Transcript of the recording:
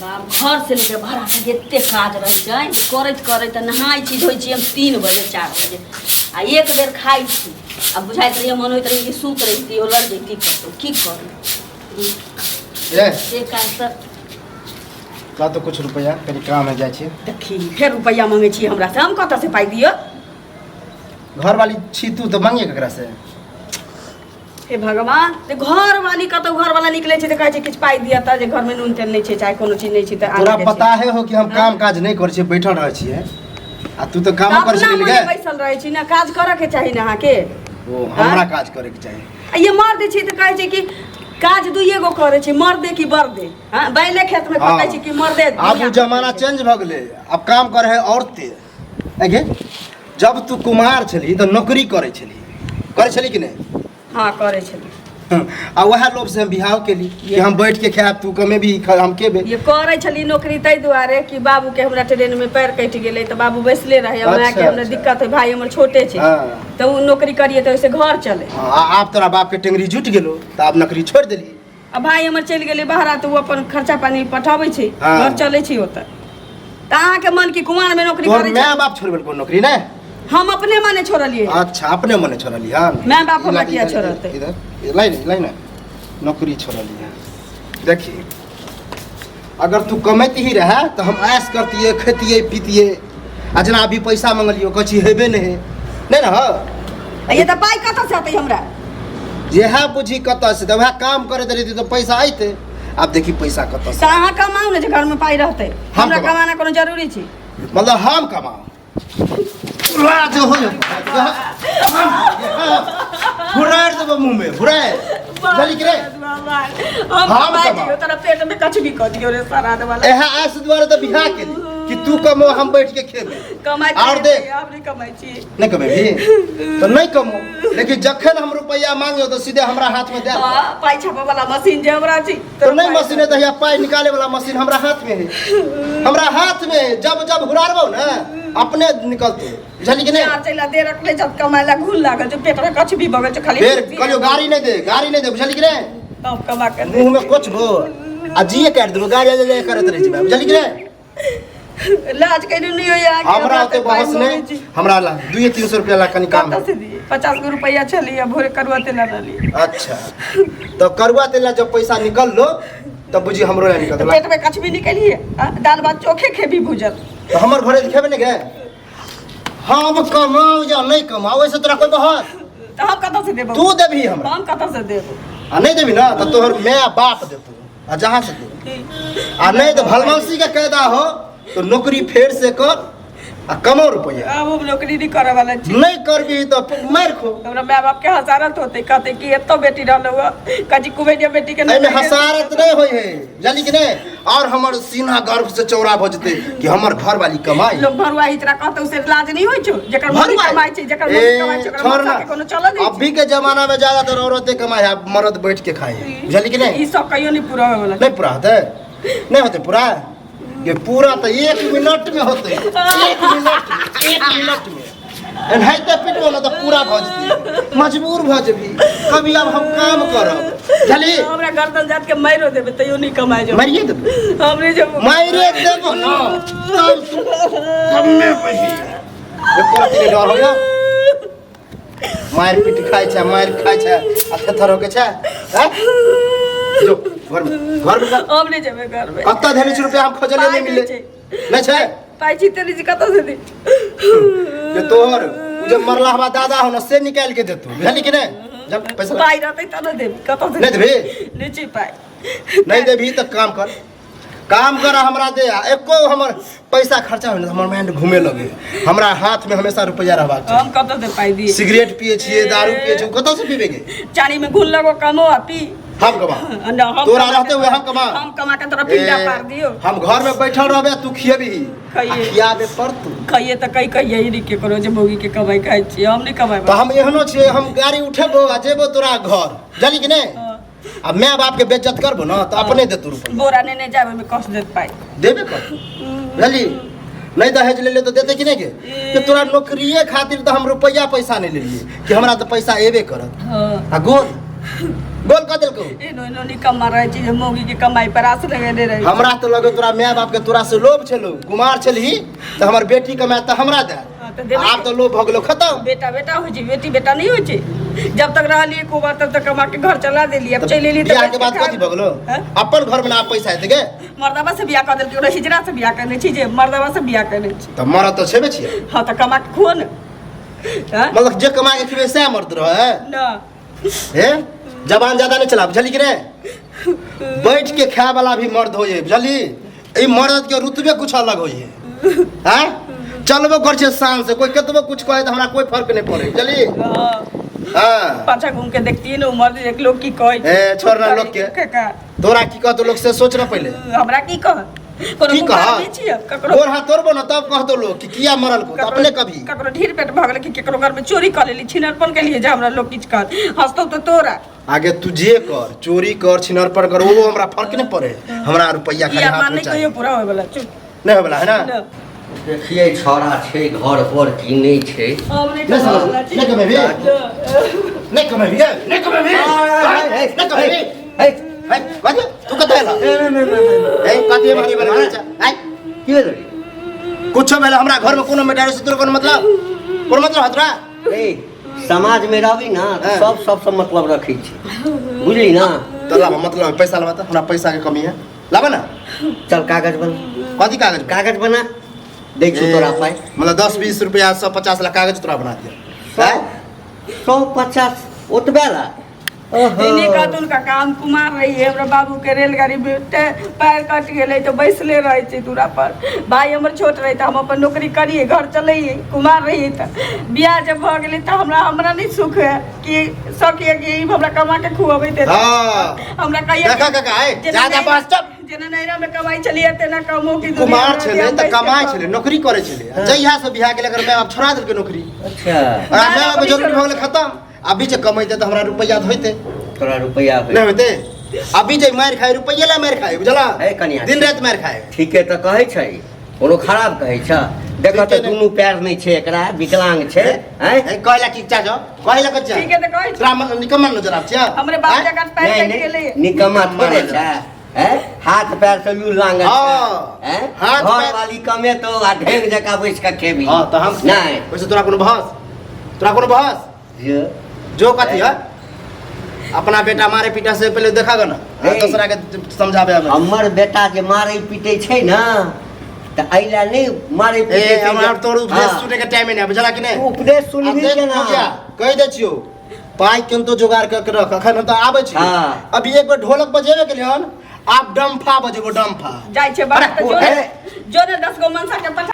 बाप घर से लेके भरा तक एते काज रह जाए करैत करैत नहाई छी धोई छी हम 3 बजे 4 बजे आ एक बेर खाई छी अब बुझाइत रही मन होइत रही कि सूत रही हो लड़ जैती की करू ए काज का तो कुछ रुपया कनी काम है जाय छी देखी फिर रुपया मांगे छी हमरा से हम कत से पाई दियो घर वाली छी तू तो मांगे केकरा से हे भगवान ते घर वाली कतो घर वाला निकले छै त कहै छै किछ पाई दिया त जे घर में नून तेल नहीं छै चाहे कोनो चीज नहीं छै त तोरा पता है हो कि हम काम काज नहीं कर छी बैठल रह छी आ तू तो काम कर छी ले बैठल रह छी ना काज करे के चाही ना के ओ हमरा काज करे के चाही आ ये मर्द छी त कहै छै कि काज दुइये गो करे छै मर्दे की बर्दे हां बैले खेत में पकै छै कि मर्दे अब जमाना चेंज भ गेले अब काम करे है औरतें आगे जब तू कुमार छली तो नौकरी करे छली कि नहीं हां करे छली आ वह लोभ से हम बिहाव के ली कि हम बैठ के खाब तू कमे भी हम केबे ये करे छली नौकरी तै दुआरे कि बाबू के हमरा ट्रेन में पैर कट गेलै त बाबू बैसले रहे हमरा के हमरा दिक्कत है भाई हमर छोटे छै त उ नौकरी करिए त ओसे घर चले आप तोरा बाप के टेंगरी जुट गेलो त आप नौकरी छोड़ देली अब भाई हमर चल गेलै बाहर त उ अपन खर्चा पानी पठाबै छै घर चले छै ओत त अहाँ के मन की कुमार में नौकरी करे छै मैं बाप छोड़बे को नौकरी ना हम अपने माने छोड़लिए अच्छा अपने माने छोड़ली हां मैं बाप हमरा किया छोड़ते इधर लाइन नौकरी छोड़ली है देखिए अगर तू कमाती ही रहा तो हम ऐश करतिए खेतिए पीतिए आ जना अभी पैसा मांगलियो कछि हेबे नहीं ना हो ये त पाई कत से आते हमरा जेहा बुझी कत से त वह काम करे देती तो पैसा आइते अब देखी पैसा कत से अहाँ कमाऊ ने जे घर में पाई रहते हमरा कमाना कोनो जरूरी छै मतलब हम कमाऊ राज हो फुरार दे मुंह में फुरार जल्दी करे हम बाजी तोरा पेट में कछ भी क दियो रे सारा दे वाला एहा आस द्वारा तो बिहा के कि तू कमो हम बैठ के खेबे कमाई और दे आप नहीं कमाई छी नहीं कमे भी तो नहीं कमो लेकिन जखन हम रुपया मांगो तो सीधे हमरा हाथ में दे हां पाई छापे वाला मशीन जे हमरा छी तो नहीं मशीन है तो या पाई निकाले वाला मशीन हमरा हाथ में है हमरा हाथ में जब जब हुरारबो ना अपने निकलते बुझली कि नहीं चार चला दे रखले जब कमाइला घुल लागल जो पेट में कछ भी बगल छ खाली फिर कहियो गाड़ी नहीं दे बुझली कि नहीं तब कमा के मुंह में कुछ गो आ जिए काट देबो गाड़ी ले करत रह छी बुझली कि नहीं लाज के नहीं हो या हमरा ते बहस नहीं हमरा ला 200-300 रुपया ला कनी काम 50 रुपया चली अब भोरे करवा तेला ली अच्छा तो करवा तेला जब पैसा निकल लो तब बुझी हमरो ला निकल पेट में कछ भी निकलिए दाल भात चोखे खेबी भुजल तो हमर घरे खेबे नहीं गए हम कमाओ या नहीं कमाओ ऐसे तोरा कोई बहस तो हम कत से देबो तू देबी हमरा हम कत से देबो आ नहीं देबी ना तो तोहर मैं बाप देतो आ जहां से दे आ नहीं तो भलमौसी के कायदा हो तो नौकरी फेर से कर आ कमो रुपया अब हम नौकरी नहीं करे वाला छी नहीं करबी तो मार खो हमरा माय बाप के हसारत होते कहते कि एतो बेटी रहलो कजी कुबेडिया बेटी के नहीं हसारत नहीं होय है जानी कि नहीं और हमर सीना गर्व से चौड़ा भ जते कि हमर घर वाली कमाई लोग भरुआ इतरा कहते उसे लाज नहीं होय छो जेकर मर्द कमाई छै जेकर मर्द कमाई छै ओकर के कोनो चलो नहीं अभी के जमाना में ज्यादातर औरतें कमाई है मर्द बैठ के खाए जानी कि नहीं ई सब कहियो नहीं पूरा होय वाला नहीं पूरा होते नहीं होते पूरा ये पूरा तो 1 मिनट में होते 1 मिनट में एनहाइते पिटो ना तो पूरा भ जती मजबूर भ जेबी कभी अब हम काम करब चली हमरा गर्दन जात के माइरो देबे तइयो नहीं कमाई जो मारिए देबे हमरे जब मारिए देबो ना तब कम्मे बही ये कोती के डर हो गया मार पीट खाय छै आ थरो के छै हैं जो घर में हमरे जेबे घर में कत्ता धेने रुपया हम खोजले नहीं मिले नहीं छै पाई छी तेरी जी कत से दे ये तोहर उ जे मरला हवा दादा हो न से निकाल के देतू बुझली कि नहीं जब पैसा पाई रहते त न दे कत से नहीं देबी नीचे पाई नहीं देबी तो काम कर हमरा दे एको हमर पैसा खर्चा होने हमर माइंड घूमे लगे हमरा हाथ में हमेशा रुपया रहबाक हम कत दे पाई दी सिगरेट पिए छिए दारू पिए छिए कत से पीबेगे चानी में घुल लगो कमो आ पी हम कमा तोरा रहते हुए हम कमा के तोरा पिंडा पार दियो हम घर में बैठल रहबे तू खिएबी खियाबे पर तू खइए त कई यही के करो जे भोगी के कमाई खाइ छी हम नहीं कमाई तो हम एहनो छे हम गाड़ी उठेबो आ जेबो तोरा घर जानी कि नहीं अब मैं बाप के बेइज्जत करबो ना तो अपने दे तू रुपया बोरा ने जाबे में कष्ट देत पाई देबे कर बुझली नहीं दहेज ले ले तो देते कि नहीं के कि तोरा नौकरीए खातिर तो हम रुपया पैसा नहीं ले लिए कि हमरा तो पैसा एबे करत हां आ गोर गोल कह देलको इनो निकम्मा रहे छी जे मौगी के कमाई पर आस लगेने रहे हमरा तो लगे तोरा माय बाप के तोरा से लोभ छलो कुमार छलही तो हमर बेटी कमाय त हमरा दे आब तो लोभ भ गेलो खत्म बेटा बेटा हो छी बेटी बेटा नहीं हो छी जब तक रहली कुमार तब तक कमा के घर चला देली अब चल लेली बियाह के बाद कथि भ गेलो अपन घर में ना पैसा हेते गे मर्दावा से बियाह कर देलकै ओरा हिजरा से बियाह करने छी जे मर्दावा से बियाह करने छी त मरत तो छेबे छियै हां त कमा के खो न मतलब जे कमा के खिबे से मरद रहे ना हे जबान ज्यादा नहीं चला बुझली कि रे बैठ के खाए वाला भी मर्द होइए बुझली ई मर्द के रुतबे कुछ अलग होइए हैं चलबो कर छे शान से कोई कतबो कुछ कहे त हमरा कोई फर्क नहीं पड़े बुझली हां पाछा घूम के देखती न उमर एक लोग की कहे ए छोड़ना लोग के तोरा की कह तो लोग से सोच ना पहले हमरा की कह कोनो कुमार नहीं छियै ककरो तोर हाथ तोरबो न तब कह दो लोग कि किया मरल को अपने कभी ककरो ढीर पेट भ गेल कि केकरो घर में चोरी कर लेली छिनरपन के लिए जे हमरा लोग किछ कर हंसतो तो तोरा आगे तू जे कर चोरी कर छिनरपन कर वो हमरा फर्क नहीं पड़े हमरा रुपया खाली हाथ में चाहिए पूरा होय वाला चुप नहीं होय वाला है ना देखिए छोरा छे घर पर की नहीं छे नहीं कमेबी नहीं कमेबी नहीं कमेबी नहीं कमेबी ए कथि तू कत हैला ए कथि मारी बना आई के रे कुछ बेला हमरा घर में कोनो मेटारे से तोर कोनो मतलब हतरा ए समाज में रहबी ना सब मतलब रखी छी बुझली ना तो लाबा मतलब पैसा लाबा त हमरा पैसा के कमी है लाबा ना चल कागज बन कथि कागज बना देख छु तोरा पाए मतलब 10-20 रुपया 150 लाख कागज तोरा बना दिया 150 ओतबे ला इन्हीं कातुन का काम कुमार रही है हमरा बाबू के रेलगाड़ी में पैर कट गेले तो बैसले रहे छी दूरा पर भाई हमर छोट रहे त हम अपन नौकरी करिए घर चलइए कुमार रही त बियाह जब भ गेले त हमरा नहीं सुख है कि सकिए कि हमरा कमा के खुआबे ते हां हमरा कहिए काका आए ज्यादा बात चुप जेना नैरा में कमाई चलिए तेना कमो की कुमार छले त कमाई छले नौकरी करे छले जइहा से बियाह के लेकर मैं अब छोड़ा देल के नौकरी अच्छा आ मैं अब जरूरी भ गेले खत्म अभी जे कमाइते त हमरा रुपया होइते तोरा रुपया नहीं होते अभी जे मार खाए रुपया ला मार खाए बुझला है कनिया दिन रात मार खाए ठीक है त कहै छै कोनो खराब कहै छ देखो त दुनु पैर नहीं छे एकरा विकलांग छे हैं कहला की चाचो कहला कच्चा ठीक है त कहै छी राम निकम्मा नजर आब छ हमरे बाप जगह पैर कट गेले निकम्मा थोड़े छ हैं हाथ पैर से लू लांग हां हैं हाथ घर वाली कमे तो आ ढेंग जका बैठ के खेबी हां त हम नहीं वैसे तोरा कोनो बहस जो कथि है अपना बेटा मारे पीटा से पहले देखा ग ना दूसरा के समझाबे हमर बेटा जे मारे पीटे छै ना त आइला नहीं मारे पीटे ए हमरा तोर उपदेश सुने के टाइम नहीं बुझला कि नहीं उपदेश सुनबी के ना कह दे छियो पाई किंतु जुगाड़ के रख अखन त आबै छी अभी एक बार ढोलक बजेबे के लियन आप डम्फा बजेबो डम्फा जाय छै बात जो ने 10 गो मनसा के